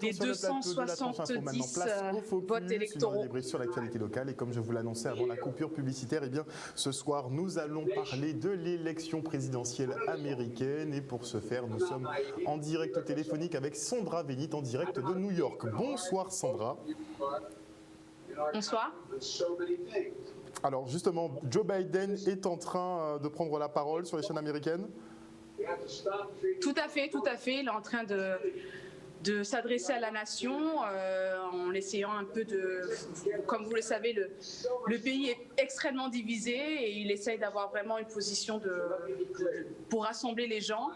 des 270 votes électoraux. Débrief sur l'actualité locale et comme je vous l'annonçais avant la coupure publicitaire, eh bien, ce soir nous allons parler de l'élection présidentielle américaine et pour ce faire nous sommes en direct téléphonique avec Sandra Vénit en direct de New York. Bonsoir Sandra. Bonsoir. Alors justement, Joe Biden est en train de prendre la parole sur les chaînes américaines. Tout à fait. Il est en train de s'adresser à la nation en essayant un peu de... Comme vous le savez, le pays est extrêmement divisé et il essaye d'avoir vraiment une position pour rassembler les gens.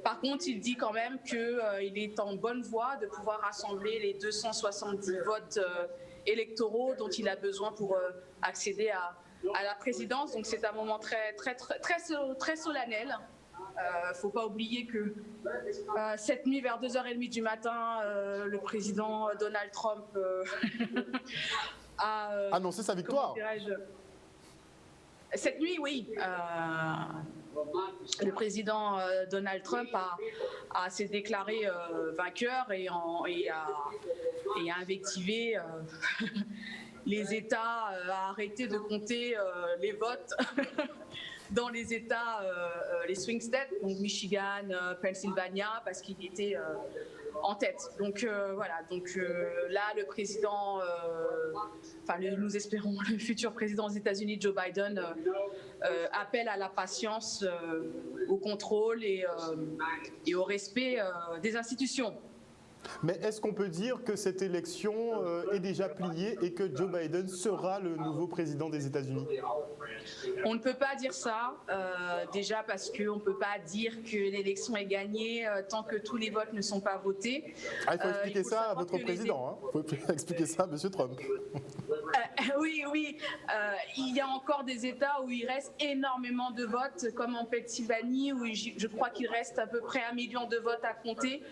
Par contre, il dit quand même qu'il est en bonne voie de pouvoir rassembler les 270 votes électoraux dont il a besoin pour accéder à la présidence. Donc c'est un moment très solennel. Faut pas oublier que cette nuit, vers 2h30 du matin, le président Donald Trump a annoncé sa victoire. Cette nuit, oui. Le président Donald Trump s'est déclaré vainqueur et a invectivé les États à arrêter de compter les votes dans les États, les swing states, donc Michigan, Pennsylvania, parce qu'il était en tête. Donc voilà, là le président, nous espérons le futur président des États-Unis, Joe Biden, appelle à la patience, au contrôle et au respect des institutions. Mais est-ce qu'on peut dire que cette élection est déjà pliée et que Joe Biden sera le nouveau président des États-Unis ? On ne peut pas dire ça, déjà parce qu'on ne peut pas dire que l'élection est gagnée tant que tous les votes ne sont pas votés. Ah, il faut expliquer ça à votre président, il faut expliquer ça à M. Trump. Oui, il y a encore des États où il reste énormément de votes, comme en Pennsylvanie, où je crois qu'il reste à peu près 1 million de votes à compter.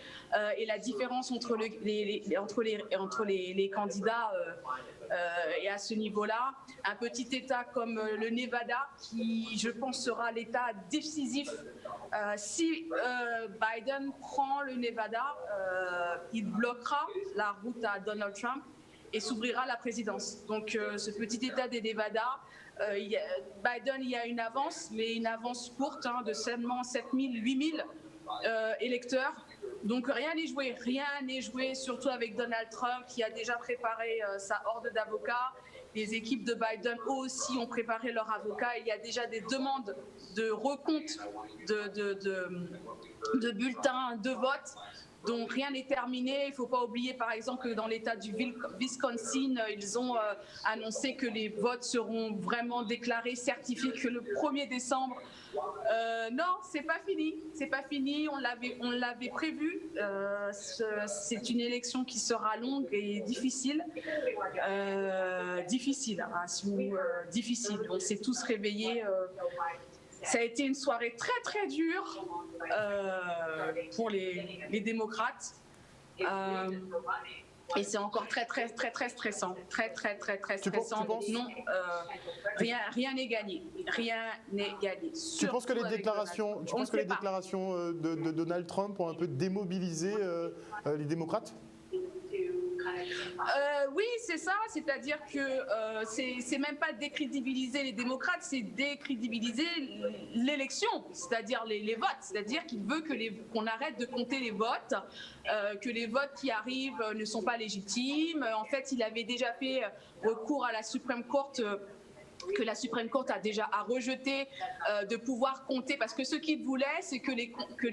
Et la différence entre les candidats est à ce niveau-là. Un petit État comme le Nevada, qui, je pense, sera l'État décisif. Si Biden prend le Nevada, il bloquera la route à Donald Trump et s'ouvrira la présidence. Donc ce petit État des Nevada, Biden y a une avance, mais une avance courte de seulement 7 000, 8 000 électeurs. Donc rien n'est joué, surtout avec Donald Trump qui a déjà préparé sa horde d'avocats. Les équipes de Biden aussi ont préparé leurs avocats. Il y a déjà des demandes de recompte de bulletins de vote. Donc rien n'est terminé. Il ne faut pas oublier par exemple que dans l'État du Wisconsin, ils ont annoncé que les votes seront vraiment déclarés, certifiés que le 1er décembre. Non, c'est pas fini. On l'avait prévu. C'est une élection qui sera longue et difficile. Difficile. On s'est tous réveillés. Ça a été une soirée très dure pour les démocrates. Et c'est encore très stressant. Très stressant. Donc non, rien n'est gagné. Tu penses que les déclarations de Donald Trump ont un peu démobilisé les démocrates ? Oui, c'est ça, c'est-à-dire que c'est même pas décrédibiliser les démocrates, c'est décrédibiliser l'élection, c'est-à-dire les votes, c'est-à-dire qu'il veut qu'on arrête de compter les votes, que les votes qui arrivent ne sont pas légitimes. En fait, il avait déjà fait recours à la Supreme Court, que la Supreme Court a déjà rejeté de pouvoir compter, parce que ce qu'il voulait, c'est que les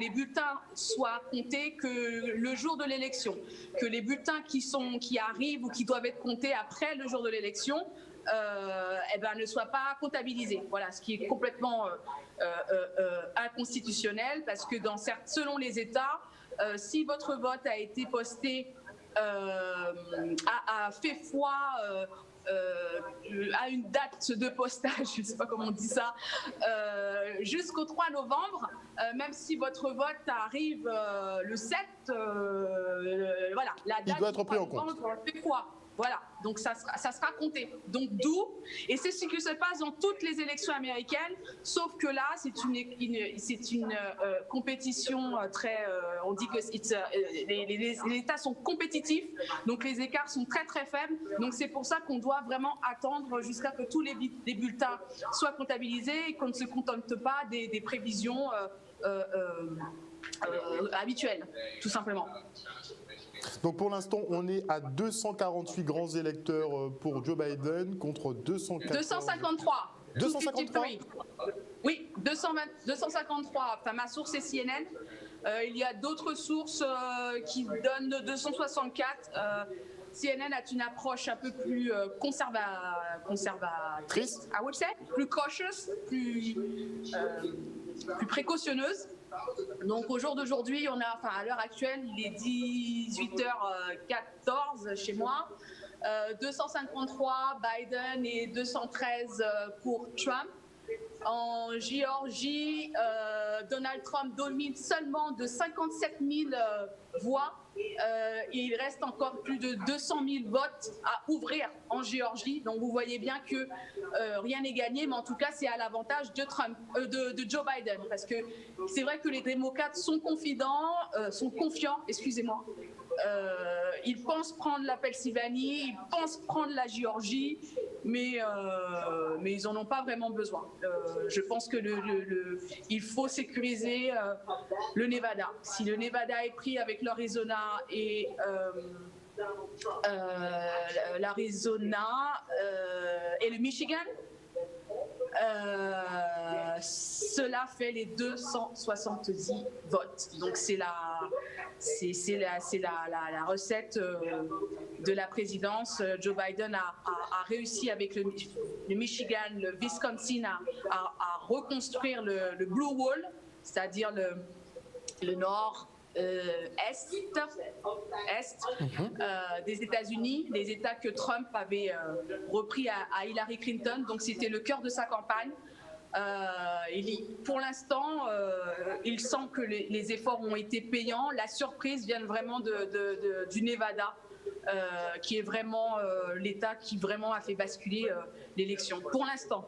bulletins soient comptés que le jour de l'élection, que les bulletins qui arrivent ou qui doivent être comptés après le jour de l'élection ne soient pas comptabilisés. Voilà, ce qui est complètement inconstitutionnel, parce que selon les États, si votre vote a été posté a fait foi à une date de postage, je ne sais pas comment on dit ça, jusqu'au 3 novembre, même si votre vote arrive le 7, voilà, la date il doit être pris en compte. Fait quoi ? Voilà, donc ça sera compté. Donc d'où, et c'est ce qui se passe dans toutes les élections américaines, sauf que là, c'est une compétition très, on dit que les États sont compétitifs, donc les écarts sont très très faibles. Donc c'est pour ça qu'on doit vraiment attendre jusqu'à que tous les bulletins soient comptabilisés et qu'on ne se contente pas des prévisions habituelles, tout simplement. Donc pour l'instant, on est à 248 grands électeurs pour Joe Biden contre 253. 253 Oui, 253. Enfin, ma source est CNN. Il y a d'autres sources qui donnent 264. CNN a une approche un peu plus conservatrice, I would say, plus cautious, plus précautionneuse. Donc au jour d'aujourd'hui, à l'heure actuelle, il est 18h14 chez moi, 253 Biden et 213 pour Trump. En Géorgie, Donald Trump domine seulement de 57 000 voix. Et il reste encore plus de 200 000 votes à ouvrir en Géorgie. Donc vous voyez bien que rien n'est gagné, mais en tout cas c'est à l'avantage de Joe Biden, parce que c'est vrai que les démocrates sont confiants, excusez-moi. Ils pensent prendre la Pennsylvanie, ils pensent prendre la Géorgie, mais ils n'en ont pas vraiment besoin. Je pense que il faut sécuriser le Nevada. Si le Nevada est pris avec l'Arizona et le Michigan, cela fait les 270 votes. Donc c'est la recette de la présidence. Joe Biden a réussi avec le Michigan, le Wisconsin à reconstruire le Blue Wall, c'est-à-dire le nord est des États-Unis, les États que Trump avait repris à Hillary Clinton. Donc c'était le cœur de sa campagne. Pour l'instant, il sent que les efforts ont été payants. La surprise vient vraiment du Nevada, qui est vraiment l'État qui vraiment a fait basculer l'élection. Pour l'instant.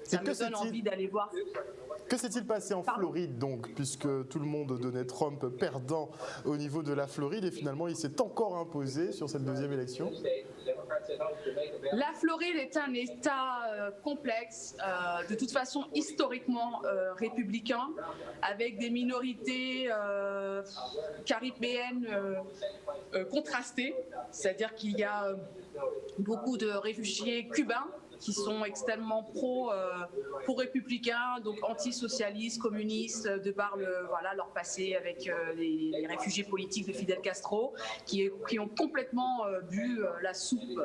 Ça me donne envie d'aller voir. Que s'est-il passé en Floride donc, puisque tout le monde donnait Trump perdant au niveau de la Floride et finalement il s'est encore imposé sur cette deuxième élection? La Floride est un État complexe, de toute façon historiquement républicain, avec des minorités caribéennes contrastées, c'est-à-dire qu'il y a beaucoup de réfugiés cubains qui sont extrêmement pro-républicains, donc anti-socialistes, communistes, de par leur passé avec les réfugiés politiques de Fidel Castro, qui ont complètement bu la soupe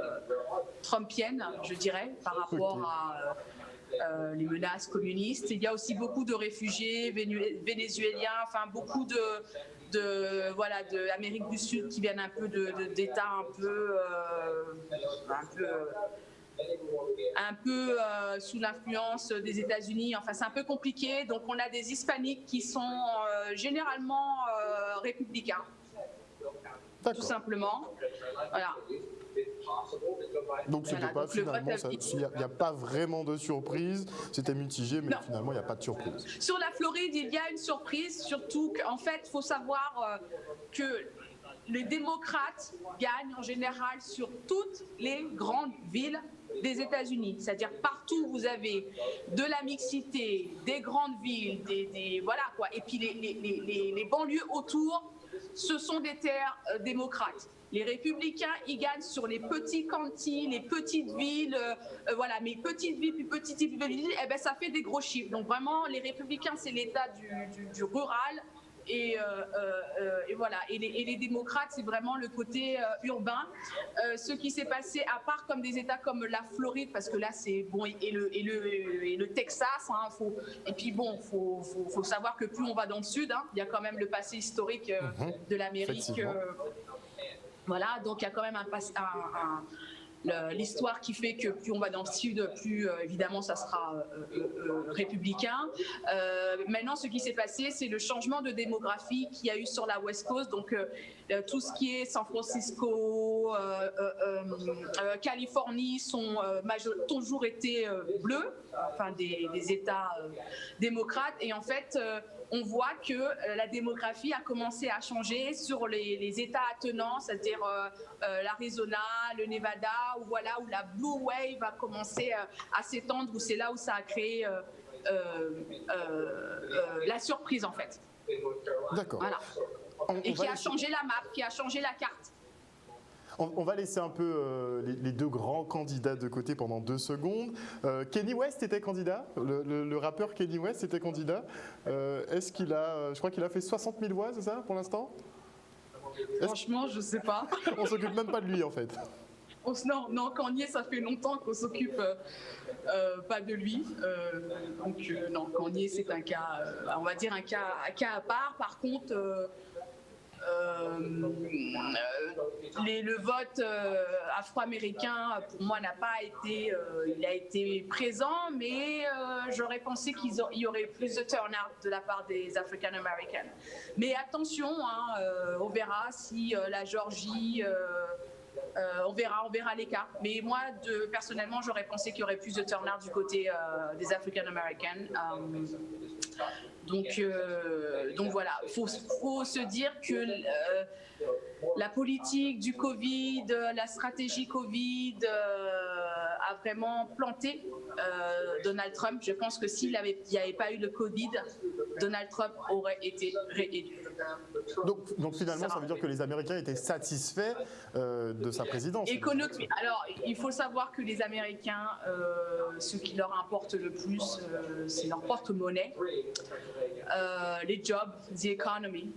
trumpienne, je dirais, par rapport à les menaces communistes. Il y a aussi beaucoup de réfugiés vénézuéliens, enfin beaucoup d'Amérique du Sud qui viennent un peu d'États un peu sous l'influence des États-Unis. Enfin, c'est un peu compliqué. Donc, on a des hispaniques qui sont généralement républicains, tout simplement. Voilà. Donc, c'était pas finalement, il n'y a pas vraiment de surprise. C'était mitigé, mais finalement, il n'y a pas de surprise. Sur la Floride, il y a une surprise, surtout qu'en fait, il faut savoir que les démocrates gagnent en général sur toutes les grandes villes des États-Unis, c'est-à-dire partout vous avez de la mixité, des grandes villes, voilà quoi. Et puis les banlieues autour, ce sont des terres démocrates. Les républicains, ils gagnent sur les petits cantines, les petites villes, mais petites villes, puis petites villes, ça fait des gros chiffres. Donc vraiment, les républicains, c'est l'État du rural. Et voilà. Et les démocrates, c'est vraiment le côté urbain. Ce qui s'est passé, à part comme des États comme la Floride, parce que là c'est bon, et le Texas. Et puis bon, faut savoir que plus on va dans le sud, il y a quand même le passé historique de l'Amérique. Voilà, donc il y a quand même l'histoire qui fait que plus on va dans le sud, plus évidemment ça sera républicain. Maintenant, ce qui s'est passé, c'est le changement de démographie qu'il y a eu sur la West Coast. Donc tout ce qui est San Francisco, Californie sont toujours été bleus, enfin des États démocrates. Et en fait, on voit que la démographie a commencé à changer sur les États attenants, c'est-à-dire l'Arizona, le Nevada, où la Blue Wave a commencé à s'étendre, où c'est là où ça a créé la surprise en fait. D'accord. Voilà. Et qui a changé la map, qui a changé la carte. On va laisser un peu les deux grands candidats de côté pendant 2 secondes. Kanye West était candidat, le rappeur Kanye West était candidat. Est-ce qu'il a, je crois qu'il a fait 60 000 voix, c'est ça pour l'instant? Franchement, je sais pas. On s'occupe même pas de lui en fait. Non, Kanye, ça fait longtemps qu'on s'occupe pas de lui. Donc non, Kanye, c'est un cas, on va dire un cas à part. Par contre, le vote afro-américain, pour moi, n'a pas été, il a été présent, mais j'aurais pensé qu'il y aurait plus de turnout de la part des African-Americans. Mais attention, on verra si la Géorgie, on verra l'écart. Mais moi, personnellement, j'aurais pensé qu'il y aurait plus de turnout du côté des African-Americans. Donc voilà, il faut se dire que la politique du Covid, la stratégie Covid a vraiment planté Donald Trump. Je pense que s'il n'y avait pas eu le Covid, Donald Trump aurait été réélu. Donc finalement, ça veut dire que les Américains étaient satisfaits de sa présidence. Alors, il faut savoir que les Américains, ce qui leur importe le plus, c'est leur porte-monnaie, les jobs, the economy.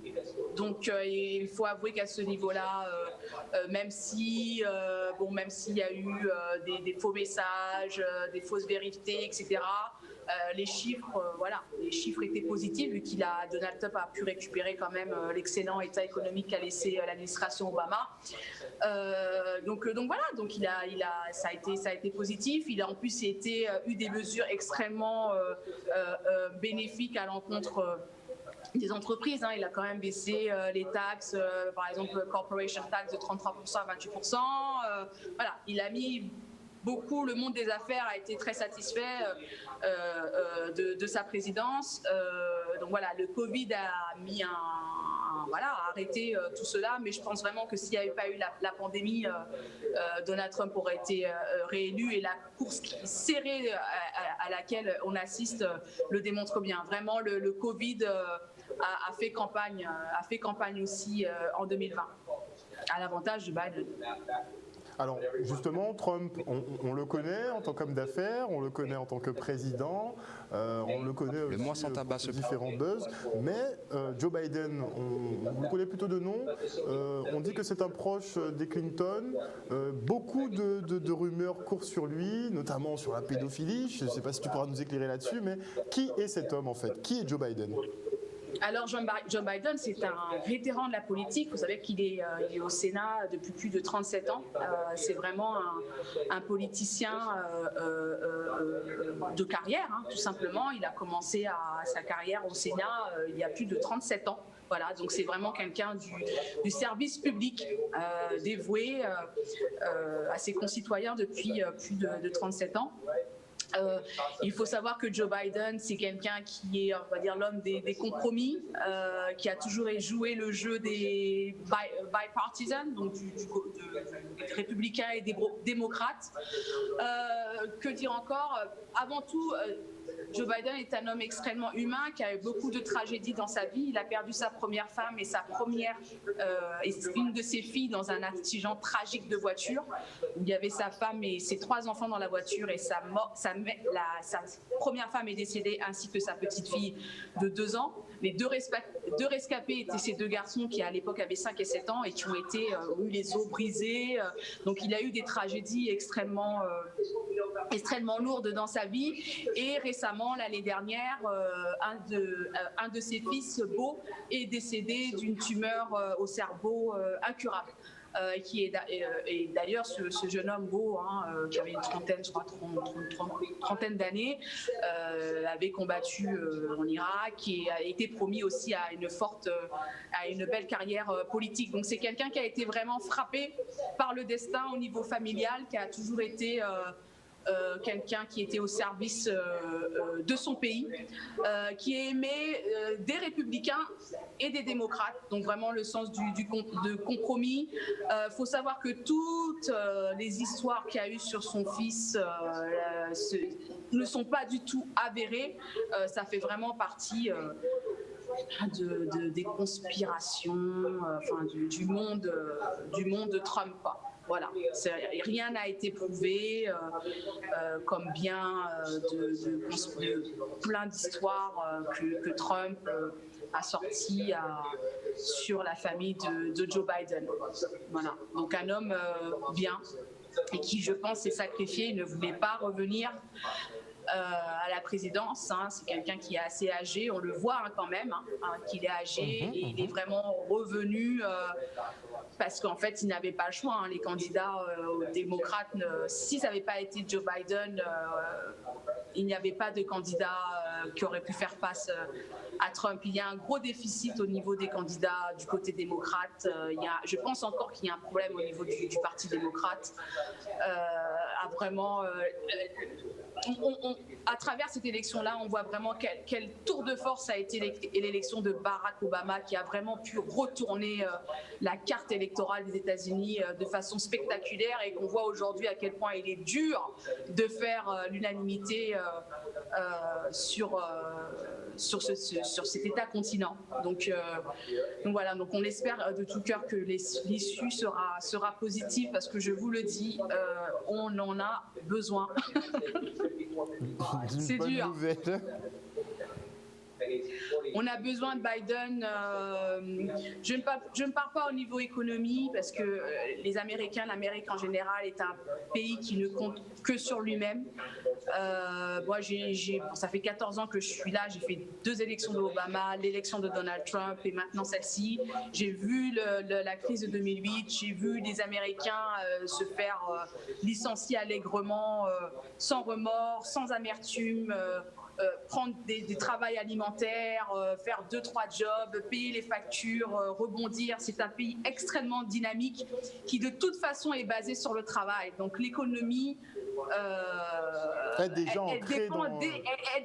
Donc, il faut avouer qu'à ce niveau-là, même s'il y a eu des faux messages, des fausses vérités, etc., les chiffres étaient positifs vu Donald Trump a pu récupérer quand même l'excellent état économique qu'a laissé l'administration Obama. Donc ça a été positif. Il a en plus eu des mesures extrêmement bénéfiques à l'encontre des entreprises. Il a quand même baissé les taxes, par exemple corporation tax de 33% à 28%. Il a mis beaucoup, le monde des affaires a été très satisfait de sa présidence. Donc voilà, le Covid a mis arrêté tout cela, mais je pense vraiment que s'il n'y avait pas eu la pandémie, Donald Trump aurait été réélu, et la course serrée à laquelle on assiste le démontre bien. Vraiment, le Covid a fait campagne aussi en 2020, à l'avantage de Biden. Alors justement, Trump, on le connaît en tant qu'homme d'affaires, on le connaît en tant que président, on le connaît aussi pour différents buzz, mais Joe Biden, on le connaît plutôt de nom, on dit que c'est un proche des Clinton, beaucoup de rumeurs courent sur lui, notamment sur la pédophilie. Je ne sais pas si tu pourras nous éclairer là-dessus, mais qui est cet homme en fait? Qui est Joe Biden? Alors, Joe Biden, c'est un vétéran de la politique. Vous savez qu'il est au Sénat depuis plus de 37 ans. C'est vraiment un politicien de carrière, tout simplement. Il a commencé sa carrière au Sénat il y a plus de 37 ans. Voilà, donc c'est vraiment quelqu'un du service public dévoué à ses concitoyens depuis plus de 37 ans. Il faut savoir que Joe Biden, c'est quelqu'un qui est, on va dire, l'homme des compromis, qui a toujours joué le jeu des bipartisan, donc des républicains et des démocrates. Que dire encore? Avant tout, Joe Biden est un homme extrêmement humain qui a eu beaucoup de tragédies dans sa vie. Il a perdu sa première femme et une de ses filles dans un accident tragique de voiture. Il y avait sa femme et ses 3 enfants dans la voiture, et sa première femme est décédée, ainsi que sa petite fille de 2 ans. Les deux rescapés étaient ces 2 garçons qui à l'époque avaient 5 et 7 ans et qui ont eu les os brisés. Donc il a eu des tragédies extrêmement lourdes dans sa vie. Et récemment, l'année dernière, un de ses fils, Beau, est décédé d'une tumeur au cerveau incurable. Et d'ailleurs, ce jeune homme beau, qui avait une trentaine, je crois, trentaine d'années, avait combattu en Irak et a été promis aussi à une belle carrière politique. Donc c'est quelqu'un qui a été vraiment frappé par le destin au niveau familial, qui a toujours été quelqu'un qui était au service de son pays, qui aimait des républicains et des démocrates, donc vraiment le sens de compromis. Faut savoir que toutes les histoires qu'il y a eu sur son fils ne sont pas du tout avérées. Ça fait vraiment partie des conspirations, du monde de Trump, quoi. Voilà, rien n'a été prouvé, comme bien de plein d'histoires que Trump a sorties sur la famille de Joe Biden. Voilà, donc un homme bien et qui, je pense, s'est sacrifié, il ne voulait pas revenir à la présidence. C'est quelqu'un qui est assez âgé, on le voit quand même, qu'il est âgé, et il est vraiment revenu parce qu'en fait, il n'avait pas le choix. Les candidats démocrates, si ça n'avait pas été Joe Biden, il n'y avait pas de candidat qui aurait pu faire face à Trump. Il y a un gros déficit au niveau des candidats du côté démocrate. Je pense encore qu'il y a un problème au niveau du Parti démocrate. À travers cette élection-là, on voit vraiment quel tour de force a été l'élection de Barack Obama, qui a vraiment pu retourner la carte électorale des États-Unis de façon spectaculaire, et qu'on voit aujourd'hui à quel point il est dur de faire l'unanimité sur cet État-continent. Donc voilà, donc on espère de tout cœur que l'issue sera positive, parce que je vous le dis, on en a besoin. C'est dur. Nouvelle. On a besoin de Biden. Je ne parle pas au niveau économie, parce que l'Amérique en général est un pays qui ne compte que sur lui-même. Moi, ça fait 14 ans que je suis là. J'ai fait 2 élections d'Obama, l'élection de Donald Trump et maintenant celle-ci. J'ai vu la crise de 2008. J'ai vu des Américains se faire licencier allègrement, sans remords, sans amertume. Prendre des travails alimentaires, faire 2-3 jobs, payer les factures, rebondir. C'est un pays extrêmement dynamique qui de toute façon est basé sur le travail. Donc l'économie, elle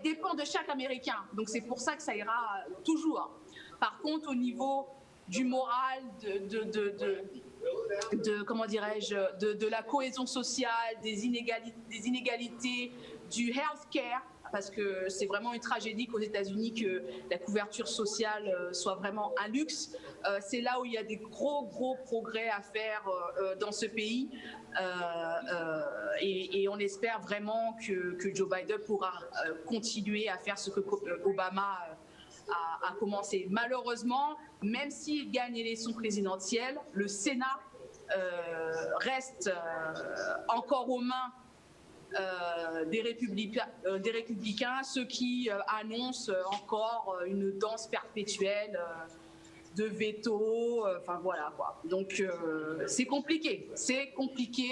dépend de chaque Américain. Donc c'est pour ça que ça ira toujours. Par contre, au niveau du moral, comment dirais-je, de la cohésion sociale, des inégalités, du healthcare, parce que c'est vraiment une tragédie qu'aux États-Unis que la couverture sociale soit vraiment un luxe. C'est là où il y a des gros progrès à faire dans ce pays, et on espère vraiment que Joe Biden pourra continuer à faire ce que Obama a commencé. Malheureusement, même s'il gagne l'élection présidentielle, le Sénat reste encore aux mains des républicains, ceux qui annoncent encore une danse perpétuelle de veto, voilà quoi. Donc c'est compliqué,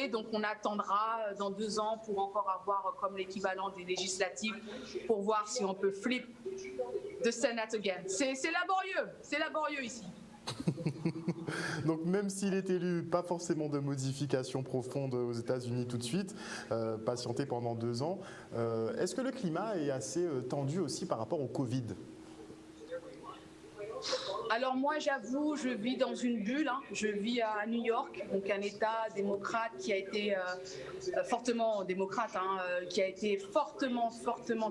donc on attendra dans 2 ans pour encore avoir comme l'équivalent des législatives, pour voir si on peut flip the Senate again. C'est laborieux ici. Donc même s'il est élu, pas forcément de modifications profondes aux États-Unis tout de suite, patienter pendant 2 ans. Est-ce que le climat est assez tendu aussi par rapport au Covid ? Alors moi, j'avoue, je vis dans une bulle. Je vis à New York, donc un État démocrate qui a été fortement démocrate, qui a été fortement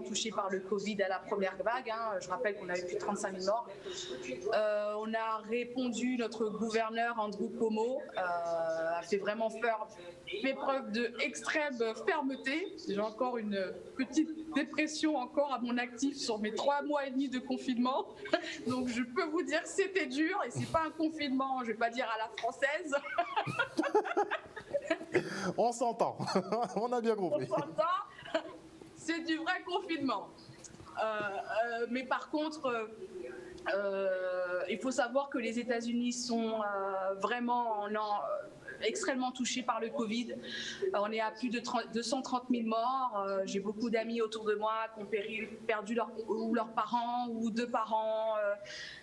touché par le Covid à la première vague. Je rappelle qu'on a eu plus de 35 000 morts. On a répondu, notre gouverneur Andrew Cuomo a fait vraiment fait preuve d'extrême fermeté. J'ai encore une petite dépression encore à mon actif sur mes 3 mois et demi de confinement. Donc je peux vous dire que c'était dur, et c'est pas un confinement, je vais pas dire à la française. On s'entend, on a bien compris. On s'entend, c'est du vrai confinement. Mais par contre, il faut savoir que les États-Unis sont vraiment extrêmement touchés par le Covid. On est à plus de 230 000 morts. J'ai beaucoup d'amis autour de moi qui ont perdu leurs parents ou deux parents.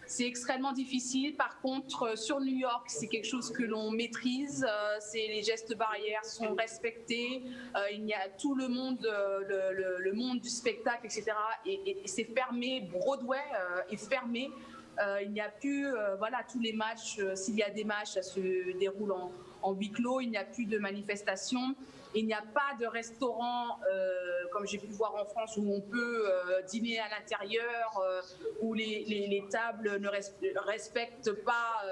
C'est extrêmement difficile. Par contre, sur New York, c'est quelque chose que l'on maîtrise. Les gestes barrières sont respectés. Il y a tout le monde, le monde du spectacle, etc. Et c'est fermé. Broadway est fermé. Il n'y a plus, tous les matchs, s'il y a des matchs, ça se déroule en huis clos. Il n'y a plus de manifestations. Il n'y a pas de restaurant, comme j'ai pu voir en France, où on peut dîner à l'intérieur, où les tables ne respectent pas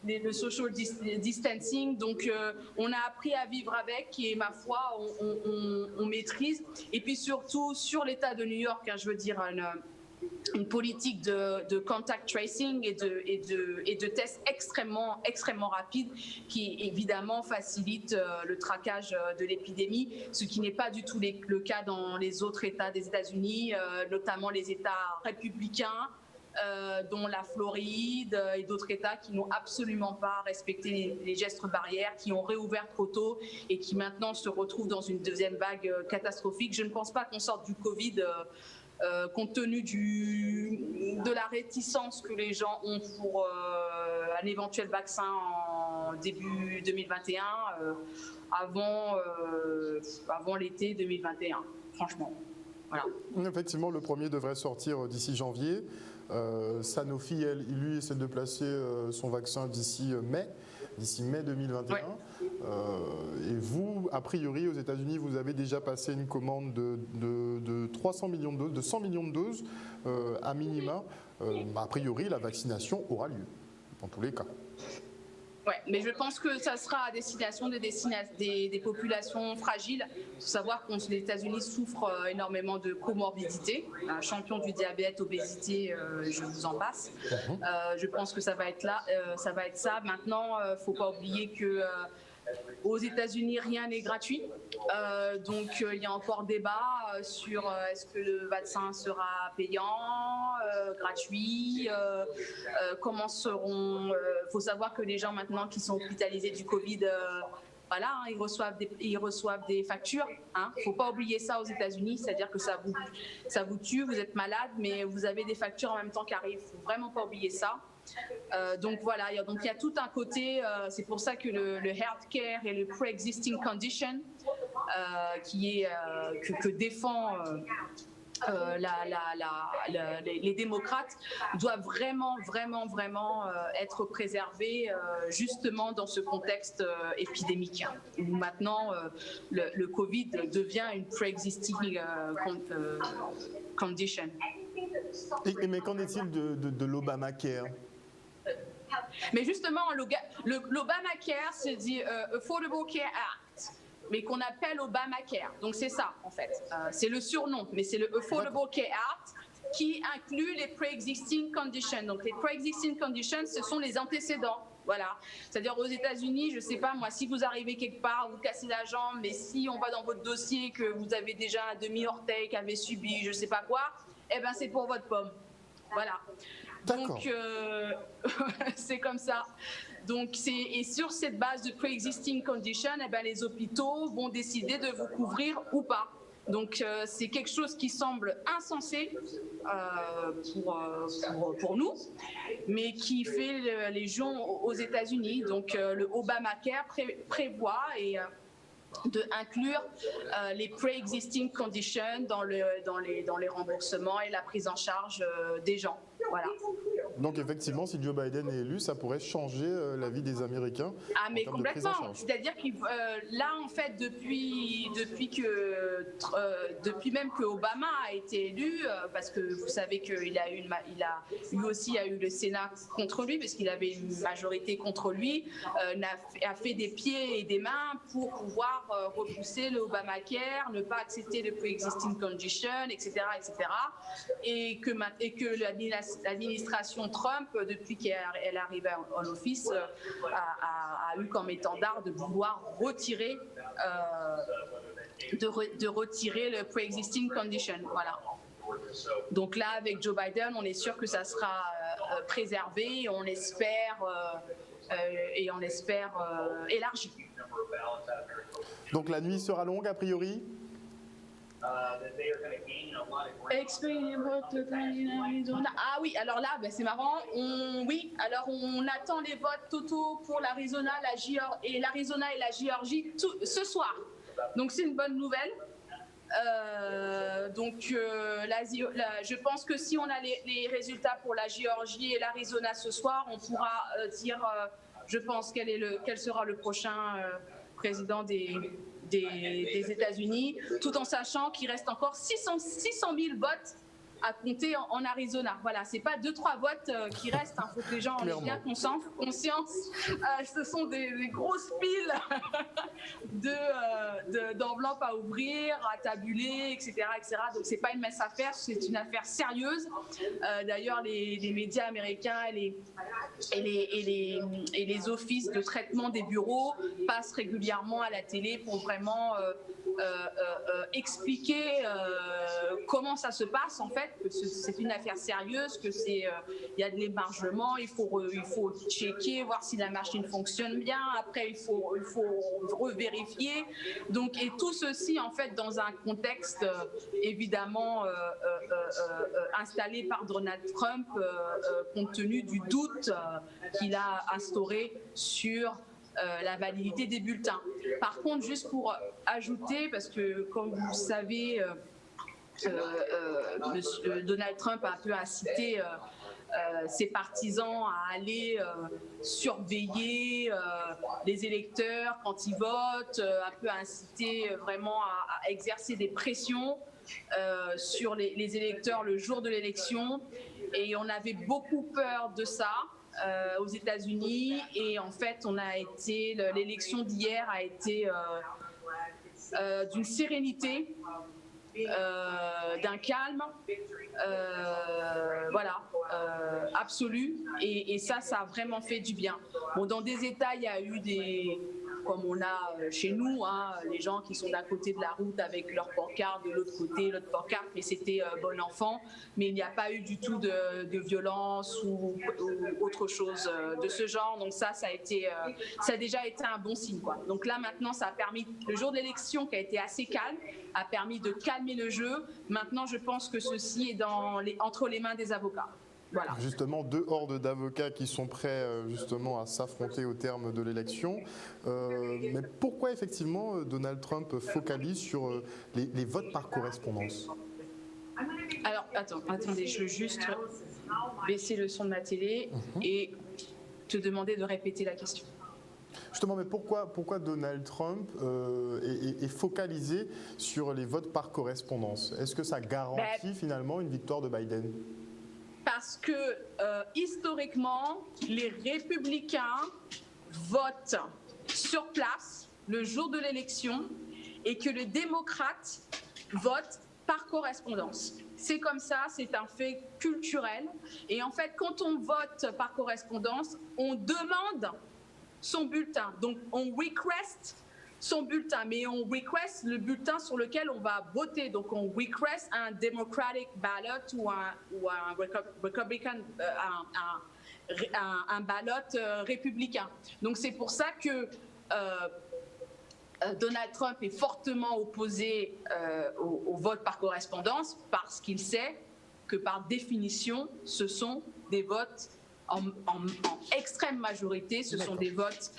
le social distancing. Donc, on a appris à vivre avec et, ma foi, on maîtrise. Et puis surtout, sur l'État de New York, je veux dire, une politique de contact tracing et de tests extrêmement rapides qui évidemment facilite le traquage de l'épidémie, ce qui n'est pas du tout le cas dans les autres États des États-Unis, notamment les États républicains, dont la Floride et d'autres États qui n'ont absolument pas respecté les gestes barrières, qui ont réouvert trop tôt et qui maintenant se retrouvent dans une deuxième vague catastrophique. Je ne pense pas qu'on sorte du Covid compte tenu de la réticence que les gens ont pour un éventuel vaccin en début 2021, avant l'été 2021, franchement. Voilà. Effectivement, le premier devrait sortir d'ici janvier. Sanofi, lui, essaie de placer son vaccin d'ici mai 2021. Ouais. Et vous, a priori, aux États-Unis, vous avez déjà passé une commande de 300 millions de doses, de 100 millions de doses à minima. A priori, la vaccination aura lieu, dans tous les cas. Oui, mais je pense que ça sera à destination des populations fragiles. Il faut savoir que les États-Unis souffrent énormément de comorbidités. Un champion du diabète, obésité, je vous en passe. Je pense que ça va être ça. Maintenant, il ne faut pas oublier que aux États-Unis, rien n'est gratuit. Donc, il y a encore débat sur est-ce que le vaccin sera payant, gratuit, comment seront... Il faut savoir que les gens maintenant qui sont hospitalisés du Covid, ils reçoivent des factures. Il ne faut pas oublier ça aux États-Unis, c'est-à-dire que ça vous tue, vous êtes malade, mais vous avez des factures en même temps qui arrivent. Il ne faut vraiment pas oublier ça. Donc voilà, il y a tout un côté, c'est pour ça que le healthcare et le pre-existing condition que défend les démocrates doivent vraiment être préservés justement dans ce contexte épidémique où maintenant le Covid devient une pre-existing condition. Mais qu'en est-il de l'Obamacare ? Mais justement, l'Obamacare, c'est dit Affordable Care Act, mais qu'on appelle Obamacare. Donc c'est ça, en fait. C'est le surnom, mais c'est le Affordable Care Act qui inclut les pre-existing conditions. Donc les pre-existing conditions, ce sont les antécédents. Voilà. C'est-à-dire aux États-Unis, je ne sais pas moi, si vous arrivez quelque part, vous cassez la jambe, mais si on va dans votre dossier que vous avez déjà un demi-orteil qui avait subi, je ne sais pas quoi, eh ben c'est pour votre pomme. Voilà. Donc, c'est comme ça. Donc, et sur cette base de pre-existing condition, eh ben, les hôpitaux vont décider de vous couvrir ou pas. Donc, c'est quelque chose qui semble insensé pour nous, mais qui fait légion aux États-Unis. Donc, le Obamacare prévoit de inclure les pre-existing conditions dans les remboursements et la prise en charge des gens. Voilà. Donc effectivement, si Joe Biden est élu, ça pourrait changer la vie des Américains. Ah mais complètement. C'est-à-dire que là, en fait, depuis même que Obama a été élu, parce que vous savez qu'il lui aussi a eu le Sénat contre lui, parce qu'il avait une majorité contre lui, a fait des pieds et des mains pour pouvoir repousser le Obamacare, ne pas accepter le pre-existing condition, etc., etc. Et que l'administration Trump, depuis qu'elle arrive en office, a eu comme étendard de vouloir retirer le pre-existing condition. Voilà. Donc là, avec Joe Biden, on est sûr que ça sera préservé et on espère élargi. Donc la nuit sera longue a priori? Ah oui, alors là, c'est marrant. On attend les votes totaux pour l'Arizona, l'Arizona et la Géorgie ce soir. Donc c'est une bonne nouvelle. Je pense que si on a les résultats pour la Géorgie et l'Arizona ce soir, on pourra dire, je pense, quel sera le prochain président des États-Unis, tout en sachant qu'il reste encore 600 000 votes à compter en Arizona. Voilà, c'est pas 2-3 votes qui restent. Il faut que les gens en aient bien conscience. Ce sont des grosses piles d'enveloppes à ouvrir, à tabuler, etc., etc. Donc c'est pas une mince affaire, c'est une affaire sérieuse. D'ailleurs, les médias américains et les offices de traitement des bureaux passent régulièrement à la télé pour vraiment expliquer comment ça se passe en fait, que c'est une affaire sérieuse, que il y a de l'émargement, il faut checker, voir si la machine fonctionne bien, après il faut revérifier. Donc, et tout ceci en fait dans un contexte évidemment installé par Donald Trump compte tenu du doute qu'il a instauré sur la validité des bulletins. Par contre, juste pour ajouter, parce que comme vous le savez, Donald Trump a un peu incité ses partisans à aller surveiller les électeurs quand ils votent, un peu inciter vraiment à exercer des pressions sur les électeurs le jour de l'élection. Et on avait beaucoup peur de ça. Aux États-Unis, et en fait l'élection d'hier a été d'une sérénité, d'un calme absolu, et ça a vraiment fait du bien. Bon, dans des États il y a eu comme on a chez nous, les gens qui sont d'un côté de la route avec leur pancarte, de l'autre côté l'autre pancarte, mais c'était bon enfant. Mais il n'y a pas eu du tout de violence ou autre chose de ce genre. Donc ça a déjà été un bon signe, quoi. Donc là maintenant, ça a permis, le jour de l'élection qui a été assez calme, a permis de calmer le jeu. Maintenant, je pense que ceci est entre les mains des avocats. Voilà. Justement, 2 hordes d'avocats qui sont prêts justement à s'affronter au terme de l'élection. Mais pourquoi effectivement Donald Trump focalise sur les votes par correspondance? Alors, attendez, je veux juste baisser le son de ma télé et te demander de répéter la question. Justement, mais pourquoi Donald Trump est focalisé sur les votes par correspondance? Est-ce que ça garantit finalement une victoire de Biden? Parce que historiquement, les républicains votent sur place le jour de l'élection et que les démocrates votent par correspondance. C'est comme ça, c'est un fait culturel. Et en fait, quand on vote par correspondance, on demande son bulletin. Donc, on request son bulletin, mais on request le bulletin sur lequel on va voter. Donc, on request un Democratic ballot ou un Republican, un ballot républicain. Donc, c'est pour ça que Donald Trump est fortement opposé au vote par correspondance, parce qu'il sait que par définition, ce sont des votes en extrême majorité, ce sont des votes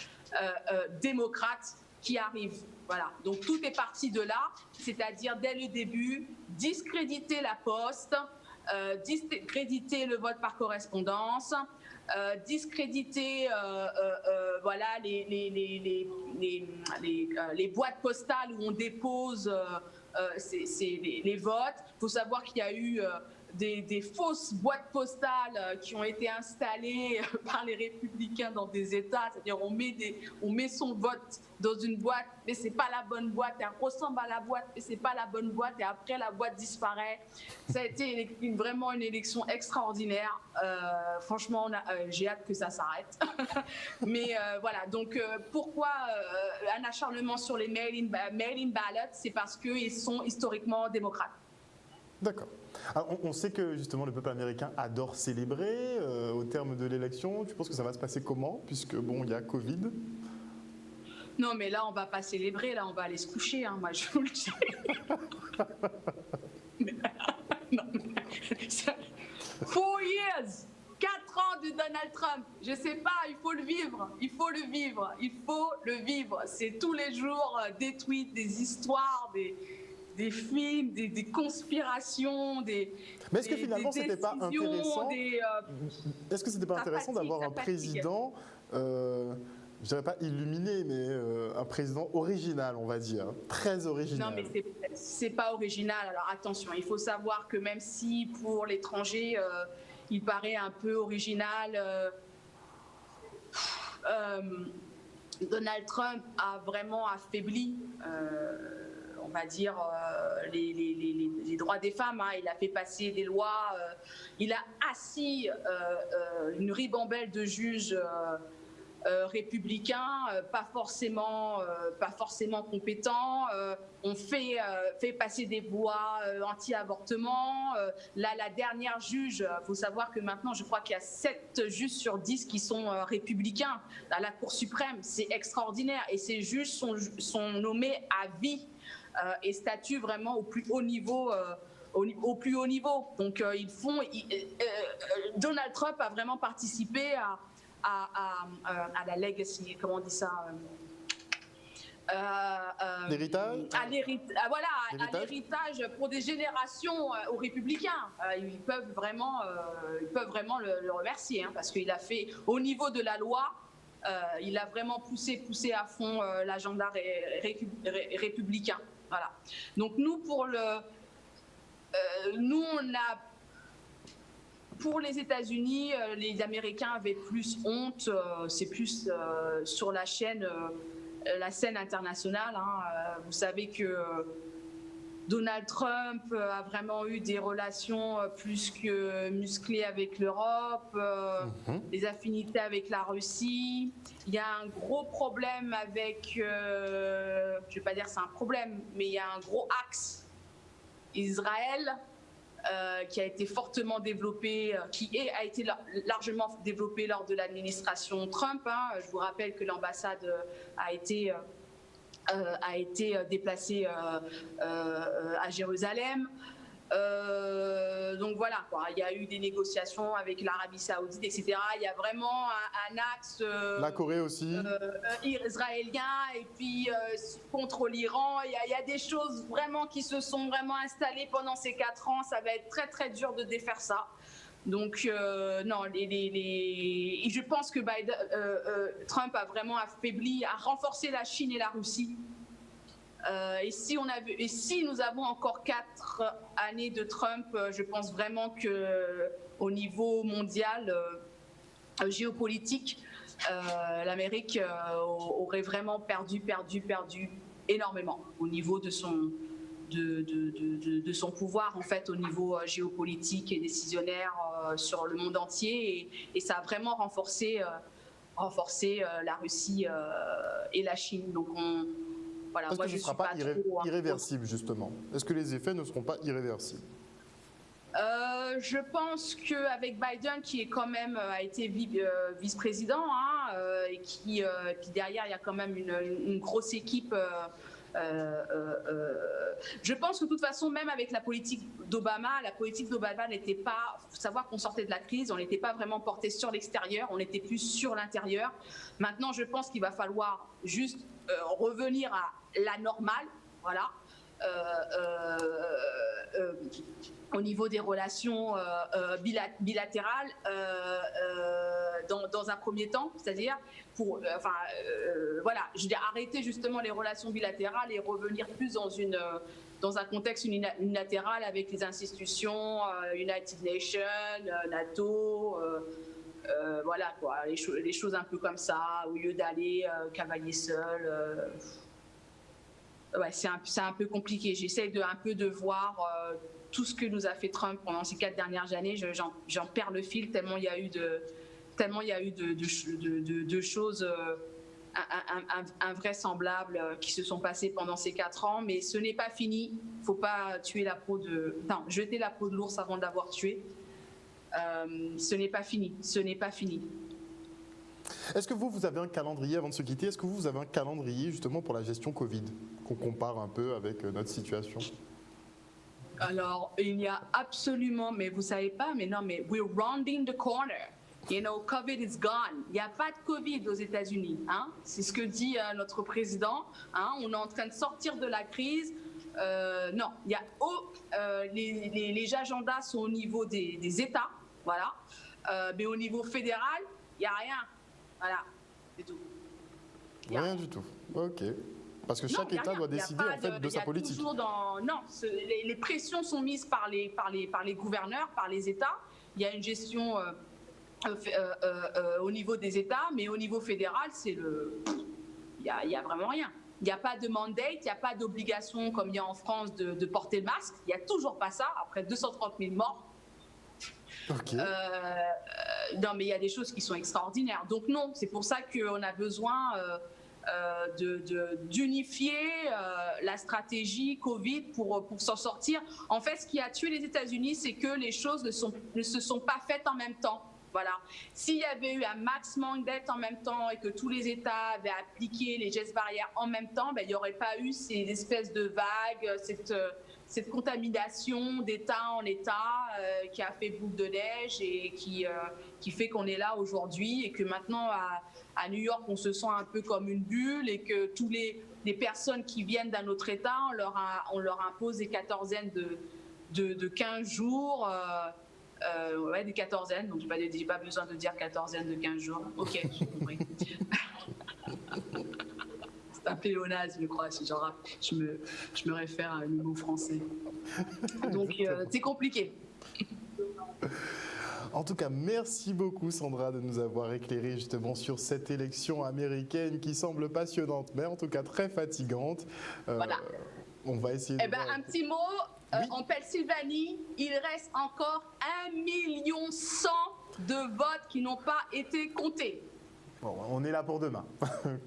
démocrates qui arrivent. Voilà. Donc tout est parti de là, c'est-à-dire dès le début, discréditer la poste, discréditer le vote par correspondance, discréditer les boîtes postales où on dépose les votes. Il faut savoir qu'il y a eu des fausses boîtes postales qui ont été installées par les républicains dans des États, c'est-à-dire on met son vote dans une boîte, mais c'est pas la bonne boîte, elle ressemble à la boîte, mais c'est pas la bonne boîte, et après la boîte disparaît. Ça a été vraiment une élection extraordinaire. Franchement, j'ai hâte que ça s'arrête. Mais voilà, donc pourquoi un acharnement sur les mail-in ballots? C'est parce qu'ils sont historiquement démocrates. D'accord. Alors, on sait que justement le peuple américain adore célébrer au terme de l'élection. Tu penses que ça va se passer comment, puisque bon, il y a Covid? Non, mais là, on va pas célébrer, là, on va aller se coucher, hein, moi, je vous le dis. Non, 4 years, 4 ans de Donald Trump. Je sais pas, il faut le vivre, il faut le vivre, il faut le vivre. C'est tous les jours des tweets, des histoires, des films, des conspirations, des. Mais est-ce que finalement, c'était pas intéressant Est-ce que c'était pas intéressant d'avoir un président, je dirais pas illuminé, mais un président original, on va dire, très original. Non, mais c'est pas original. Alors attention, il faut savoir que même si pour l'étranger, il paraît un peu original, Donald Trump a vraiment affaibli, on va dire, les droits des femmes. Hein. Il a fait passer des lois, il a assis une ribambelle de juges républicains, pas forcément compétents, on fait passer des lois anti-avortement. Là, la dernière juge, il faut savoir que maintenant, je crois qu'il y a 7 juges sur 10 qui sont républicains à la Cour suprême. C'est extraordinaire. Et ces juges sont nommés à vie et statuent vraiment au plus haut niveau. Au plus haut niveau. Donc, Donald Trump a vraiment participé à la legacy, comment on dit ça, l'héritage. Voilà, à l'héritage pour des générations aux républicains. Ils peuvent vraiment le remercier, hein, parce qu'il a fait, au niveau de la loi, il a vraiment poussé à fond l'agenda républicain. Voilà. Donc nous, on a. Pour les États-Unis, les Américains avaient plus honte, c'est plus sur la scène internationale. Hein. Vous savez que Donald Trump a vraiment eu des relations plus que musclées avec l'Europe, des affinités avec la Russie. Il y a un gros problème avec, je ne vais pas dire que c'est un problème, mais il y a un gros axe Israël. Qui a été fortement développé, a été largement développé lors de l'administration Trump. Hein. Je vous rappelle que l'ambassade a été déplacée à Jérusalem. Donc voilà, quoi. Il y a eu des négociations avec l'Arabie Saoudite, etc. Il y a vraiment un axe la Corée aussi, israélien, et puis contre l'Iran. Il y a des choses vraiment qui se sont vraiment installées pendant ces 4 ans. Ça va être très très dur de défaire ça. Donc non, je pense que Trump a vraiment affaibli, a renforcé la Chine et la Russie. Et si nous avons encore 4 années de Trump, je pense vraiment que au niveau mondial, géopolitique, l'Amérique aurait vraiment perdu énormément au niveau de son pouvoir, en fait, au niveau géopolitique et décisionnaire sur le monde entier, et ça a vraiment renforcé la Russie et la Chine. Donc voilà, est-ce que ce ne sera pas irréversible, justement? Est-ce que les effets ne seront pas irréversibles? Je pense qu'avec Biden, qui est quand même a été vice-président, hein, et qui derrière, il y a quand même une grosse équipe. Je pense que de toute façon, même avec la politique d'Obama n'était pas. Il faut savoir qu'on sortait de la crise, on n'était pas vraiment porté sur l'extérieur, on était plus sur l'intérieur. Maintenant, je pense qu'il va falloir juste revenir à la normale, voilà. Au niveau des relations bilatérales, dans un premier temps, c'est-à-dire voilà, je veux dire, arrêter justement les relations bilatérales et revenir plus dans un contexte unilatéral avec les institutions United Nations, NATO, voilà quoi, les choses un peu comme ça, au lieu d'aller cavalier seul. Ouais, c'est un peu compliqué. J'essaie un peu de voir tout ce que nous a fait Trump pendant ces 4 dernières années. J'en perds le fil tellement il y a eu de choses invraisemblables qui se sont passées pendant ces 4 ans. Mais ce n'est pas fini. Il ne faut pas jeter la peau de l'ours avant de l'avoir tué. Ce n'est pas fini. Est-ce que vous avez un calendrier, avant de se quitter, est-ce que vous avez un calendrier justement pour la gestion Covid, qu'on compare un peu avec notre situation? Alors, il n'y a absolument, mais vous savez pas, mais non, mais we're rounding the corner. You know, COVID is gone. Il n'y a pas de Covid aux États-Unis. Hein? C'est ce que dit notre président. Hein? On est en train de sortir de la crise. Non, il y a les agendas sont au niveau des États, voilà. Mais au niveau fédéral, il n'y a rien. Voilà, c'est tout. Rien du tout. Ok. Parce que chaque État doit décider en fait de sa politique. Les pressions sont mises par les gouverneurs, par les États. Il y a une gestion au niveau des États, mais au niveau fédéral, il y a vraiment rien. Il n'y a pas de mandate, il n'y a pas d'obligation comme il y a en France de porter le masque. Il n'y a toujours pas ça après 230 000 morts. Okay. Non, mais il y a des choses qui sont extraordinaires. Donc non, c'est pour ça qu'on a besoin d'unifier la stratégie Covid pour s'en sortir. En fait, ce qui a tué les États-Unis, c'est que les choses ne se sont pas faites en même temps. Voilà. S'il y avait eu un max mandate en même temps et que tous les États avaient appliqué les gestes barrières en même temps, ben, il n'y aurait pas eu ces espèces de vagues, cette contamination d'État en État qui a fait boule de neige et qui fait qu'on est là aujourd'hui et que maintenant à New York on se sent un peu comme une bulle et que tous les personnes qui viennent d'un autre État, on leur impose des quatorzaines de 15 jours. Ouais, des quatorzaines, donc j'ai pas besoin de dire quatorzaine de 15 jours. Ok, j'ai compris. C'est un pléonasme, je crois, si je me réfère à un mot français. Donc, c'est compliqué. En tout cas, merci beaucoup Sandra de nous avoir éclairé justement sur cette élection américaine qui semble passionnante, mais en tout cas très fatigante. Voilà. On va essayer de voir... Un petit mot, oui. En Pennsylvanie, il reste encore 1,1 million de votes qui n'ont pas été comptés. Bon, on est là pour demain.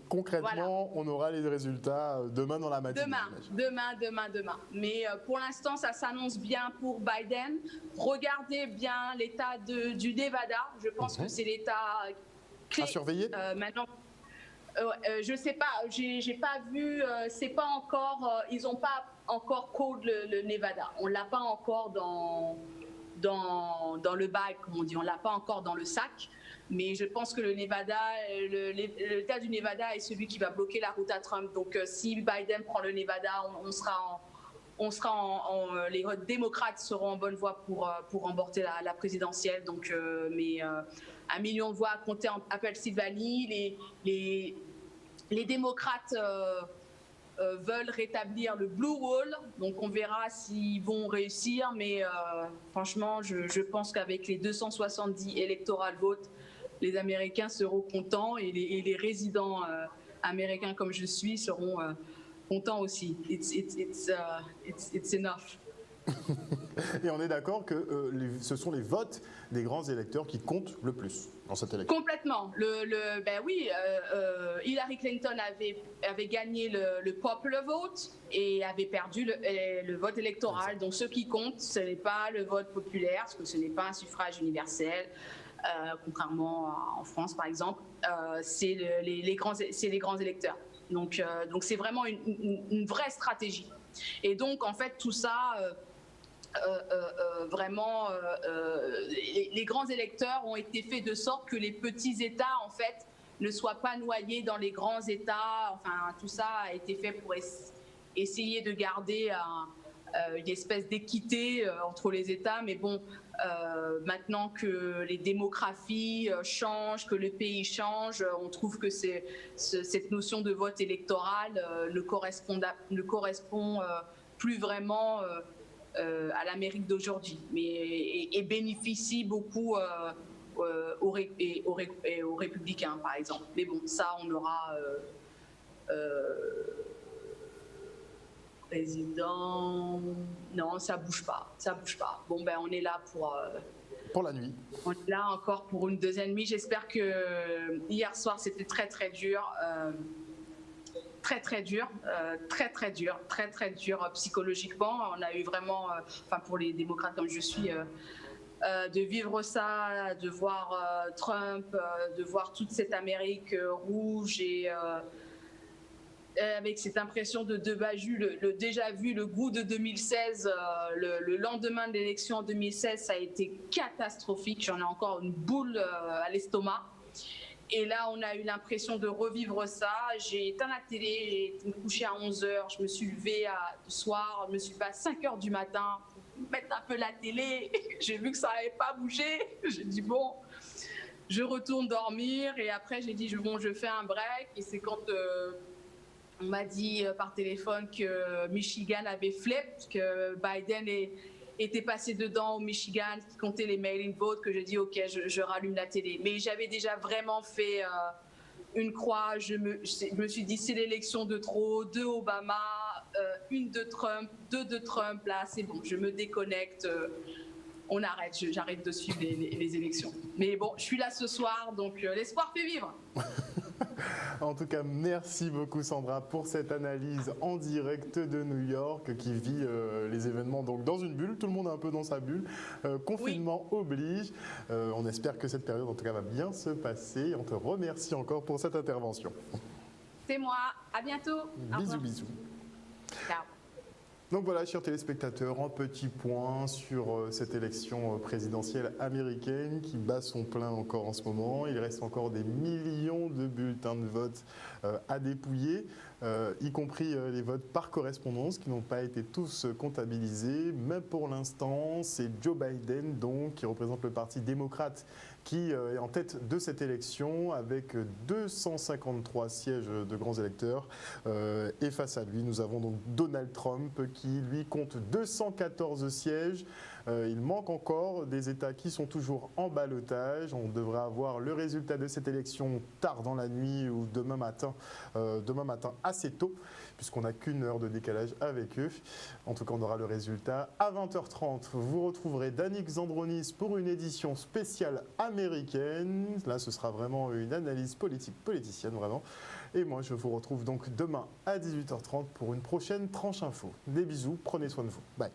Concrètement, voilà. On aura les résultats demain dans la matinée. Demain. Mais pour l'instant, ça s'annonce bien pour Biden. Regardez bien l'état du Nevada. Je pense que c'est l'état clé. À surveiller maintenant. Je sais pas, j'ai pas vu, c'est pas encore, ils n'ont pas encore code le Nevada. On l'a pas encore dans le bag, comme on dit, on l'a pas encore dans le sac. Mais je pense que le Nevada, l'état du Nevada est celui qui va bloquer la route à Trump. Donc si Biden prend le Nevada, les démocrates seront en bonne voie pour remporter la présidentielle. Donc, mais 1 million de voix à compter à Pennsylvanie. Les démocrates veulent rétablir le Blue Wall. Donc on verra s'ils vont réussir. Mais franchement, je pense qu'avec les 270 electoral votes, les Américains seront contents et les résidents américains comme je suis seront contents aussi. It's enough. Et on est d'accord que ce sont les votes des grands électeurs qui comptent le plus dans cette élection. Complètement. Ben oui, Hillary Clinton avait gagné le popular vote et avait perdu le vote électoral. Donc ce qui compte, ce n'est pas le vote populaire, parce que ce n'est pas un suffrage universel. Contrairement en France par exemple, c'est les grands électeurs. Donc c'est vraiment une vraie stratégie. Et donc en fait tout ça, vraiment, les grands électeurs ont été faits de sorte que les petits États en fait ne soient pas noyés dans les grands États. Enfin tout ça a été fait pour essayer de garder une espèce d'équité entre les États, mais bon. Maintenant que les démographies changent, que le pays change, on trouve que cette notion de vote électoral ne correspond plus vraiment à l'Amérique d'aujourd'hui, mais et bénéficie beaucoup aux républicains, par exemple. Mais bon, ça, on aura... président, non, ça bouge pas. Bon, ben, on est là pour la nuit. On est là encore pour une deuxième nuit. J'espère que hier soir, c'était très, très dur. Très dur psychologiquement. On a eu vraiment, pour les démocrates comme je suis, de vivre ça, de voir Trump, de voir toute cette Amérique rouge et avec cette impression de déjà-vu, le goût de 2016, le lendemain de l'élection en 2016, ça a été catastrophique. J'en ai encore une boule à l'estomac. Et là, on a eu l'impression de revivre ça. J'ai éteint la télé, j'ai été me coucher à 11h, je me suis levée le soir, je me suis levée à 5h du matin pour mettre un peu la télé. J'ai vu que ça n'avait pas bougé. J'ai dit bon, je retourne dormir. Et après, j'ai dit bon, je fais un break. Et c'est quand on m'a dit par téléphone que Michigan avait flip, que Biden était passé dedans au Michigan, qui comptait les mail-in votes, que j'ai dit ok, je rallume la télé. Mais j'avais déjà vraiment fait une croix. Je me suis dit c'est l'élection de trop, de Obama, une de Trump, deux de Trump. Là, c'est bon, je me déconnecte. On arrête, j'arrête de suivre les élections. Mais bon, je suis là ce soir, donc l'espoir fait vivre. En tout cas, merci beaucoup Sandra pour cette analyse en direct de New York qui vit les événements donc dans une bulle. Tout le monde est un peu dans sa bulle. Confinement oblige. On espère que cette période en tout cas va bien se passer. On te remercie encore pour cette intervention. C'est moi. À bientôt. Bisous, bisous. Ciao. Donc voilà, chers téléspectateurs, un petit point sur cette élection présidentielle américaine qui bat son plein encore en ce moment. Il reste encore des millions de bulletins de vote à dépouiller, y compris les votes par correspondance qui n'ont pas été tous comptabilisés. Mais pour l'instant, c'est Joe Biden donc, qui représente le Parti démocrate, qui est en tête de cette élection avec 253 sièges de grands électeurs. Et face à lui, nous avons donc Donald Trump qui, lui, compte 214 sièges. Il manque encore des États qui sont toujours en ballottage. On devrait avoir le résultat de cette élection tard dans la nuit ou demain matin assez tôt, puisqu'on n'a qu'une heure de décalage avec eux. En tout cas, on aura le résultat à 20h30. Vous retrouverez Danick Zandronis pour une édition spéciale américaine. Là, ce sera vraiment une analyse politicienne, vraiment. Et moi, je vous retrouve donc demain à 18h30 pour une prochaine tranche info. Des bisous, prenez soin de vous. Bye.